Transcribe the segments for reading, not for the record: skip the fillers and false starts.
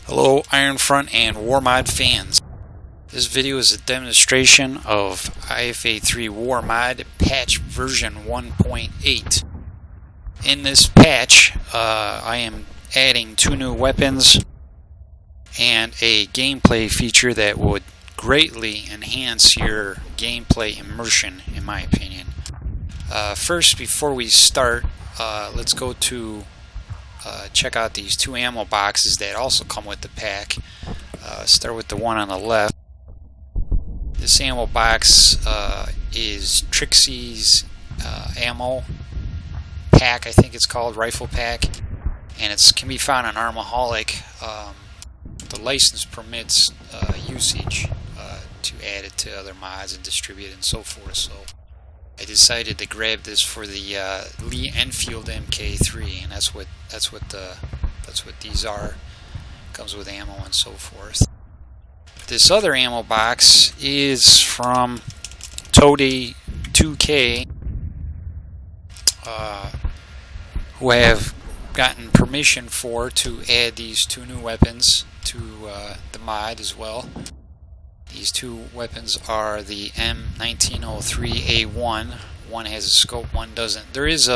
Hello Ironfront and WarMod fans. This video is a demonstration of IFA3WarMod Patch version 1.8. In this patch, I am adding 2 new weapons and a gameplay feature that would greatly enhance your gameplay immersion, in my opinion. First, before we start, let's go to check out these 2 ammo boxes that also come with the pack. Start with the one on the left. This ammo box is Trixie's ammo pack, I think it's called, rifle pack, and it can be found on Armaholic. The license permits usage to add it to other mods and distribute it and so forth. So I decided to grab this for the Lee Enfield MK3, and that's what these are. Comes with ammo and so forth. This other ammo box is from Toady 2K, who I have gotten permission to add these 2 new weapons to the mod as well. These 2 weapons are the M1903A1. One has a scope, one doesn't. There is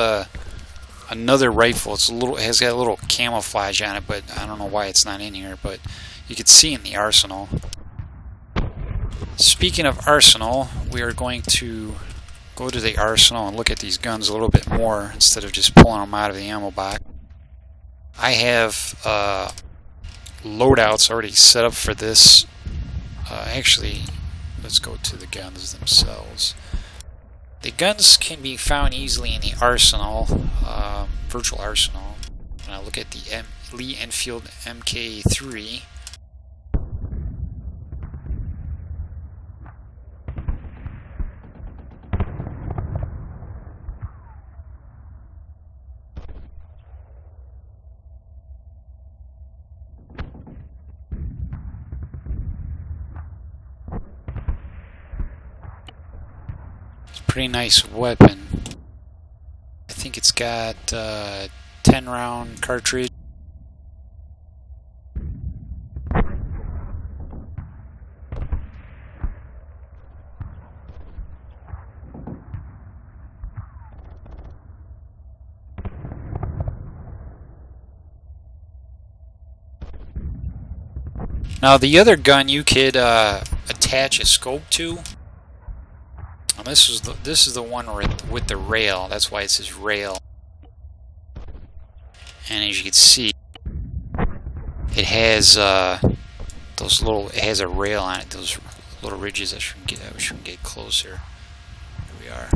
another rifle. It has got a little camouflage on it, but I don't know why it's not in here. But you can see in the arsenal. Speaking of arsenal, we are going to go to the arsenal and look at these guns a little bit more instead of just pulling them out of the ammo box. I have loadouts already set up for this. Actually, let's go to the guns themselves. The guns can be found easily in the arsenal, virtual arsenal. When I look at the Lee Enfield MK3, pretty nice weapon. I think it's got 10-round cartridge. Now the other gun you could attach a scope to. This is the one with the rail. That's why it says rail. And as you can see, it has those little. It has a rail on it. Those little ridges. I shouldn't get closer. Here we are.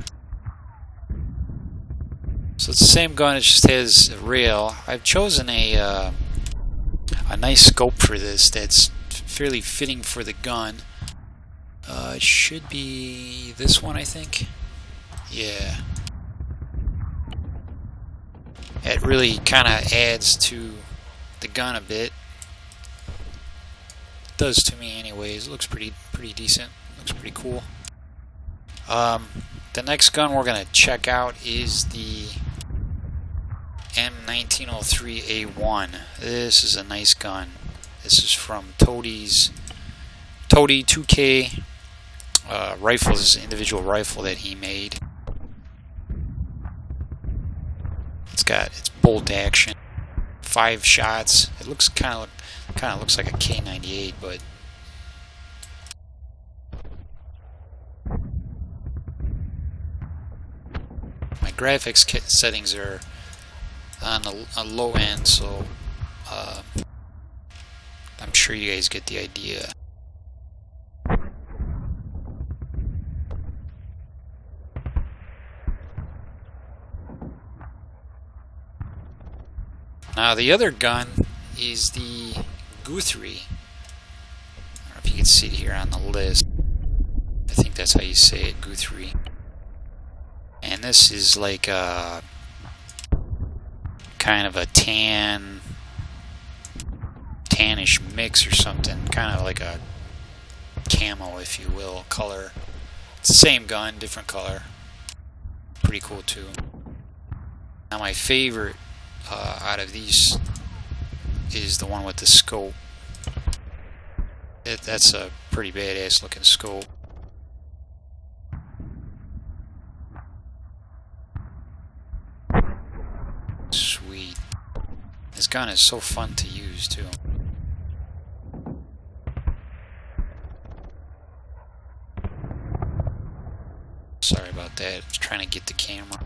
So it's the same gun. It just has a rail. I've chosen a nice scope for this. That's fairly fitting for the gun. It should be this one, I think. Yeah. It really kind of adds to the gun a bit. It does to me anyways. It looks pretty decent. Looks pretty cool. The next gun we're going to check out is the M1903A1. This is a nice gun. This is from Toady 2K. Rifle is an individual rifle that he made. It's bolt action, 5 shots. It looks kind of looks like a K98, but my graphics settings are on a low end, so I'm sure you guys get the idea. Now the other gun is the Gunter. I don't know if you can see it here on the list. I think that's how you say it, Gunter. And this is like a kind of a tannish mix or something, kind of like a camo, if you will, color. It's the same gun, different color. Pretty cool too. Now my favorite out of these is the one with the scope. That's a pretty badass looking scope. Sweet. This gun is so fun to use too. Sorry about that. I was trying to get the camera.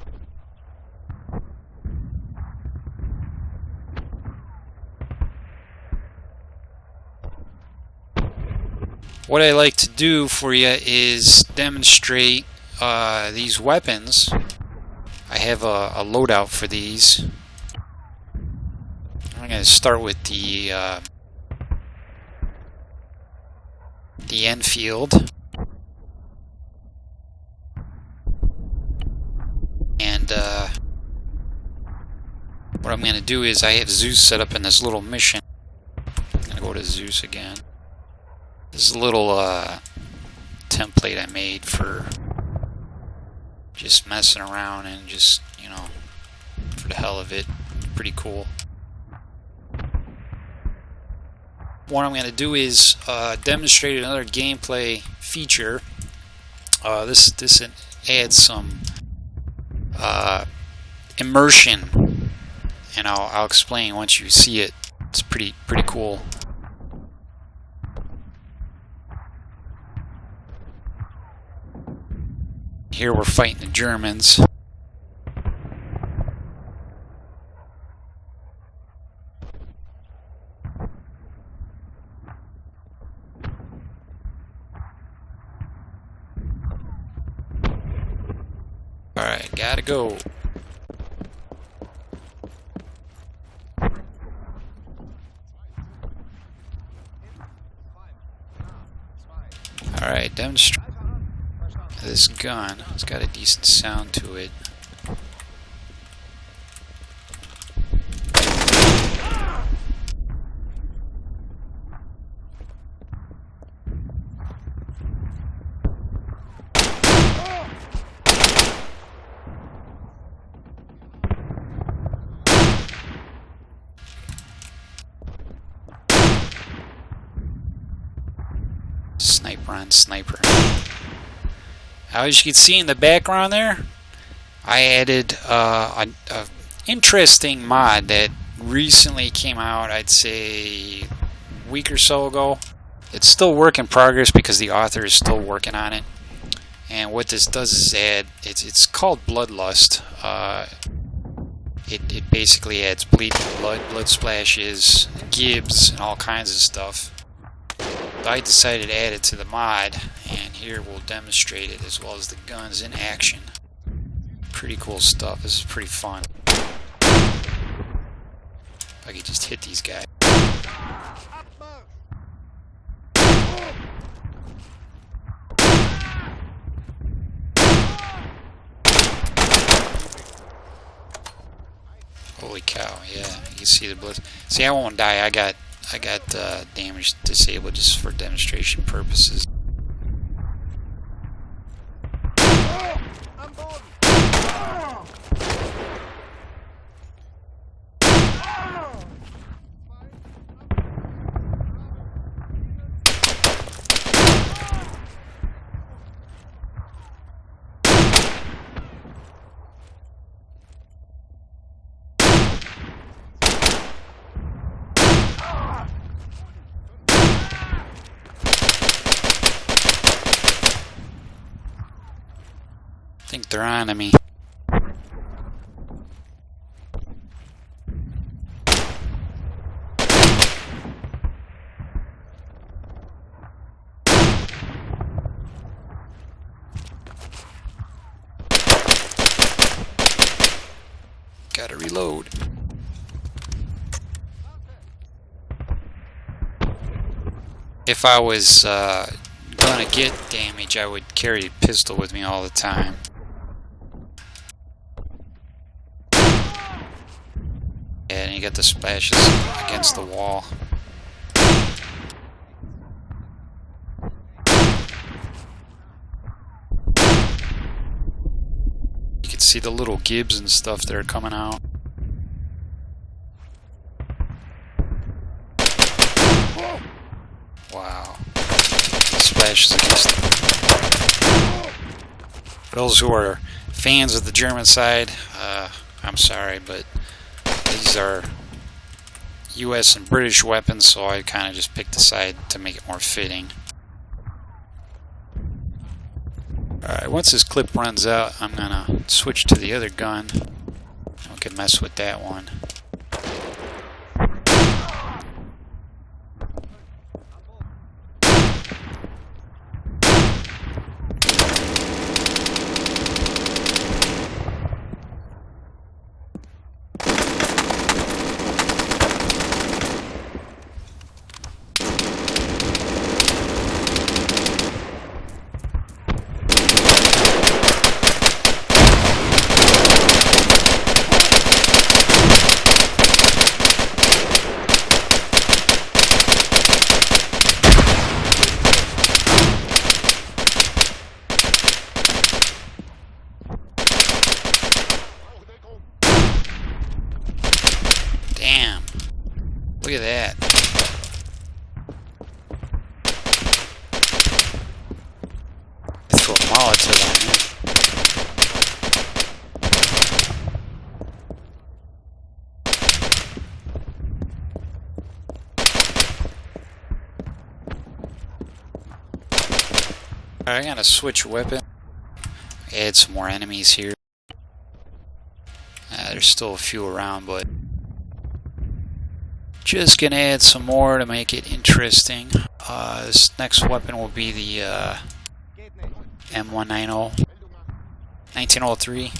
What I like to do for you is demonstrate these weapons. I have a loadout for these. I'm going to start with the Enfield. And what I'm going to do is I have Zeus set up in this little mission. I'm going to go to Zeus again. This is a little template I made for just messing around and just, you know, for the hell of it. Pretty cool. What I'm going to do is demonstrate another gameplay feature. This adds some immersion, and I'll explain once you see it. It's pretty cool. Here we're fighting the Germans. Alright, gotta go. Alright, demonstrate this gun. It's got a decent sound to it. Sniper on sniper. As you can see in the background there, I added an interesting mod that recently came out, I'd say a week or so ago. It's still work in progress because the author is still working on it. And what this does is add, it's called Bloodlust. It basically adds bleeding blood splashes, gibs, and all kinds of stuff. I decided to add it to the mod, and here we'll demonstrate it as well as the guns in action. Pretty cool stuff. This is pretty fun. I could just hit these guys. Holy cow, yeah, you can see the blood. See, I won't die. I got damage disabled just for demonstration purposes. I think they're on to me. Gotta reload. If I was gonna get damage, I would carry a pistol with me all the time. And you get the splashes against the wall. You can see the little gibs and stuff that are coming out. Wow. splashes against them. For those who are fans of the German side, I'm sorry, but these are US and British weapons, so I kind of just picked a side to make it more fitting. Alright, once this clip runs out, I'm gonna switch to the other gun. We can mess with that one. Damn. Look at that. Throw a Molotov on him. Alright, I gotta switch weapon. Add some more enemies here. There's still a few around, but just gonna add some more to make it interesting. This next weapon will be the M190 1903.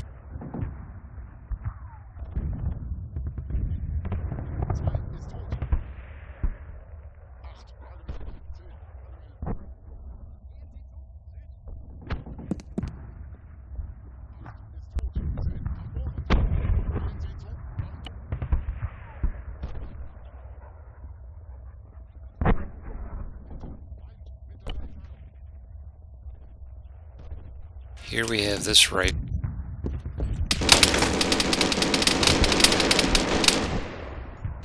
Here we have this rifle.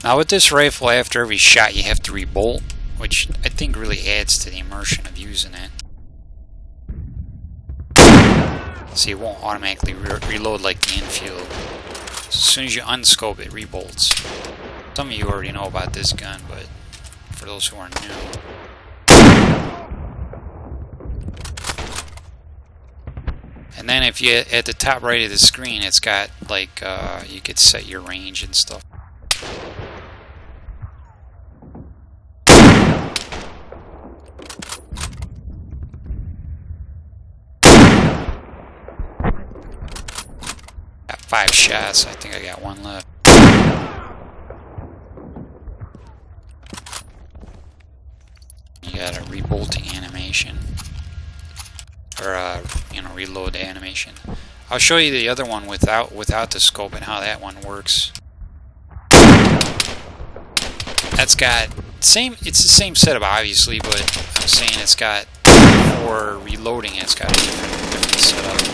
Now with this rifle, after every shot you have to rebolt, which I think really adds to the immersion of using it. See, it won't automatically reload like the infield. As soon as you unscope, it rebolts. Some of you already know about this gun, but for those who are new. And then if you, at the top right of the screen, it's got like, you could set your range and stuff. Got 5 shots, I think I got 1 left. You got a rebolting animation. Or you know, reload the animation. I'll show you the other one without the scope and how that one works. That's got it's the same setup obviously, but I'm saying it's got, for reloading, it's got a different setup.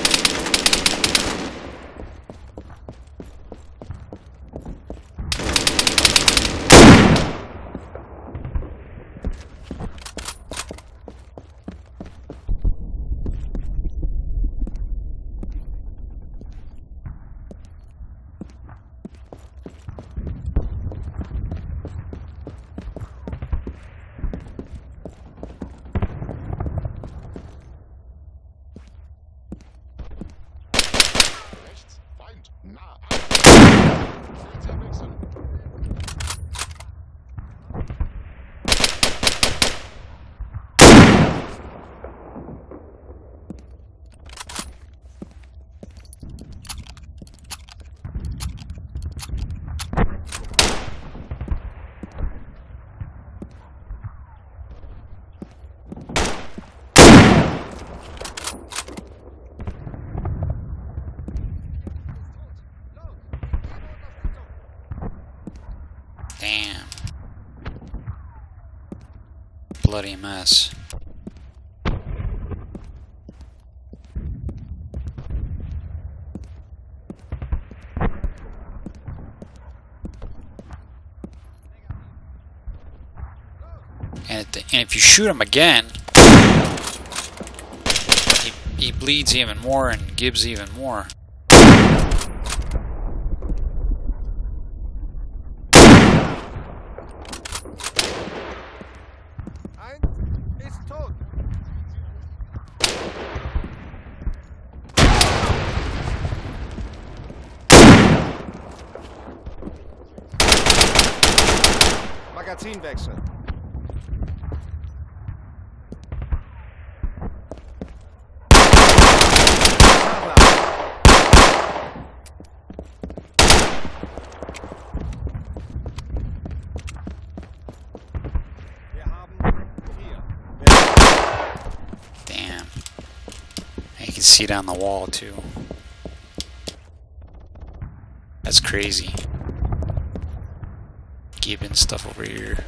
Damn. Bloody mess. And if you shoot him again, he bleeds even more and gives even more. Magazinwechsel. Damn. You can see it on the wall too. That's crazy. Gibbing stuff over here.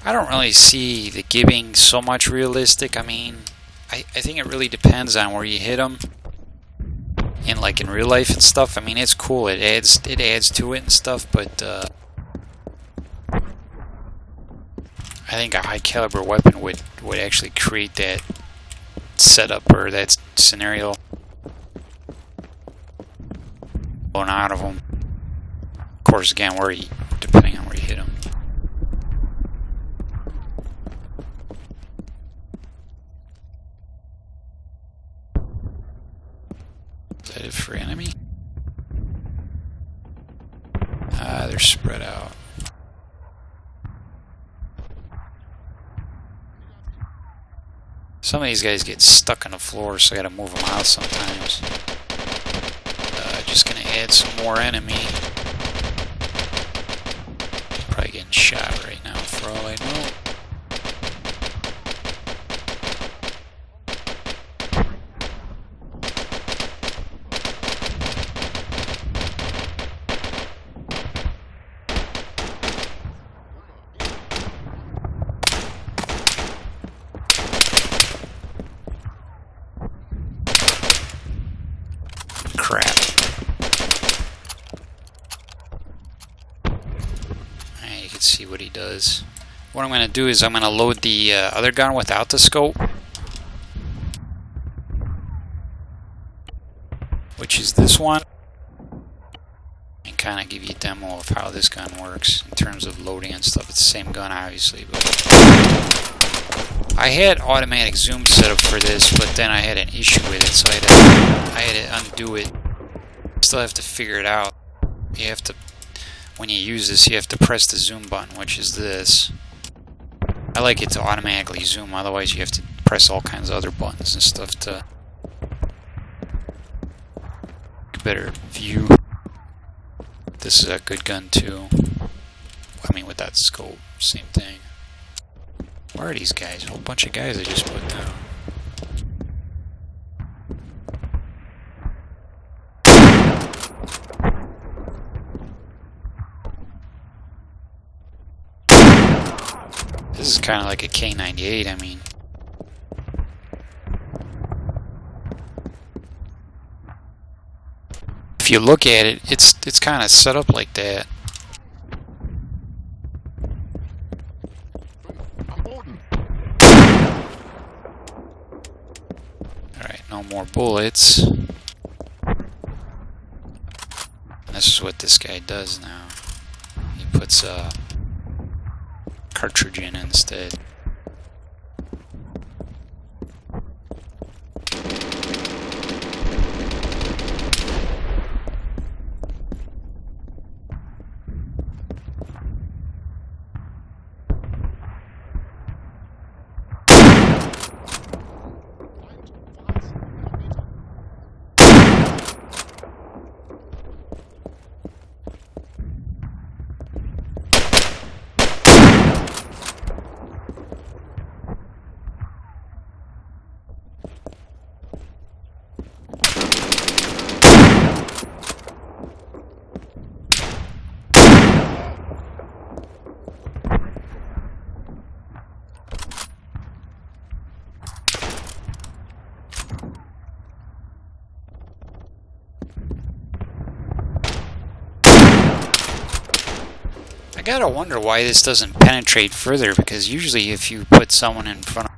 I don't really see the gibbing so much realistic. I mean, I think it really depends on where you hit them. And like in real life and stuff, I mean, it's cool. It adds to it and stuff, but I think a high caliber weapon would actually create that setup or that scenario going out of them. Of course, again, depending on where you hit them. Is that it for enemy? They're spread out. Some of these guys get stuck on the floor, so I gotta move them out sometimes. Just gonna add some more enemy. He's probably getting shot right now, for all I know. Crap. You can see what he does. What I'm going to do is I'm going to load the other gun without the scope, which is this one, and kind of give you a demo of how this gun works in terms of loading and stuff. It's the same gun, obviously, but I had automatic zoom set up for this, but then I had an issue with it, so I had to undo it. Still have to figure it out. You have to, when you use this, you have to press the zoom button, which is this. I like it to automatically zoom, otherwise you have to press all kinds of other buttons and stuff to get a better view. This is a good gun too. I mean, without scope, same thing. Where are these guys? A whole bunch of guys I just put down. This is kind of like a K98, I mean. If you look at it, it's kind of set up like that. Alright, no more bullets. This is what this guy does now. He puts a cartridge in instead. I gotta wonder why this doesn't penetrate further, because usually if you put someone in front of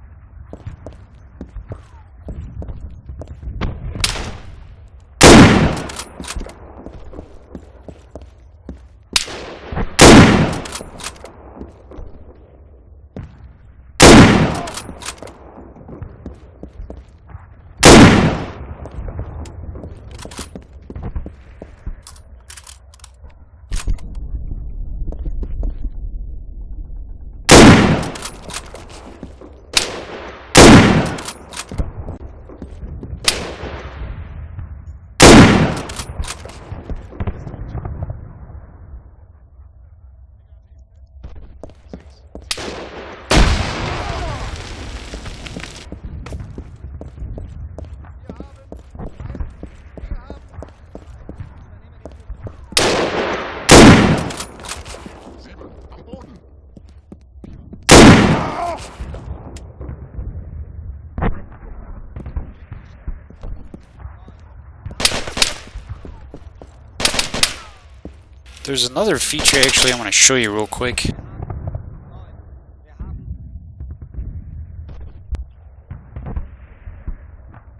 There's another feature actually I want to show you real quick.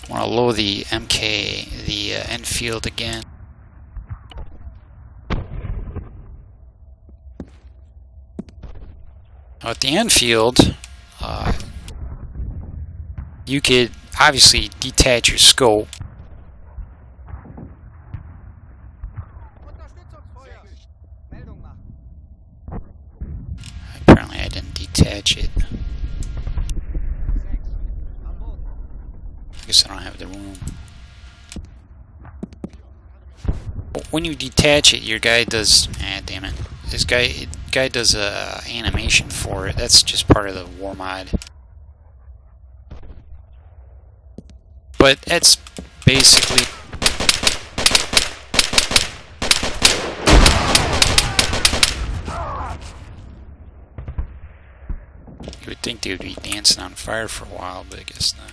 I want to lower the MK, the Enfield again. Now at the Enfield, you could obviously detach your scope. Apparently I didn't detach it. I guess I don't have the room. When you detach it, your guy does... damn it. This guy does a animation for it. That's just part of the WarMod. But that's basically... You would think they would be dancing on fire for a while, but I guess not.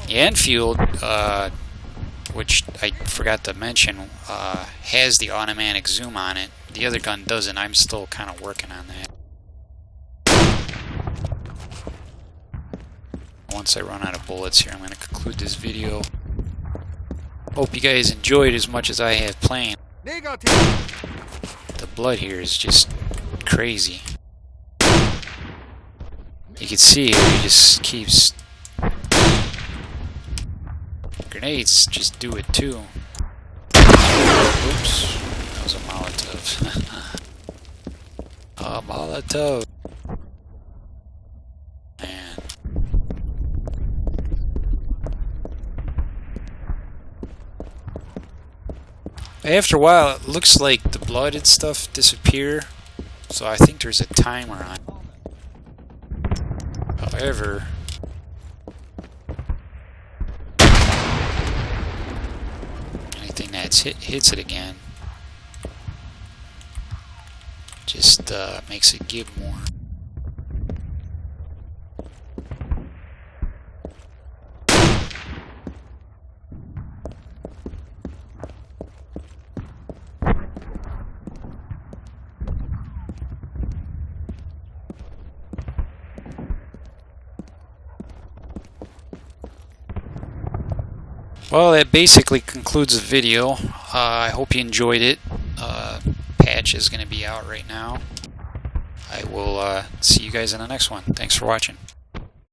The Enfield, which I forgot to mention, has the automatic zoom on it. The other gun doesn't. I'm still kind of working on that. Once I run out of bullets here, I'm going to conclude this video. Hope you guys enjoyed as much as I have playing. The blood here is just crazy. You can see here, he just keeps... Grenades just do it too. Oops, that was a Molotov. A Molotov. Man. After a while, it looks like the blood and stuff disappear. So I think there's a timer on. However, anything that hits it again just makes it give more. Well, that basically concludes the video. I hope you enjoyed it. Patch is going to be out right now. I will see you guys in the next one. Thanks for watching.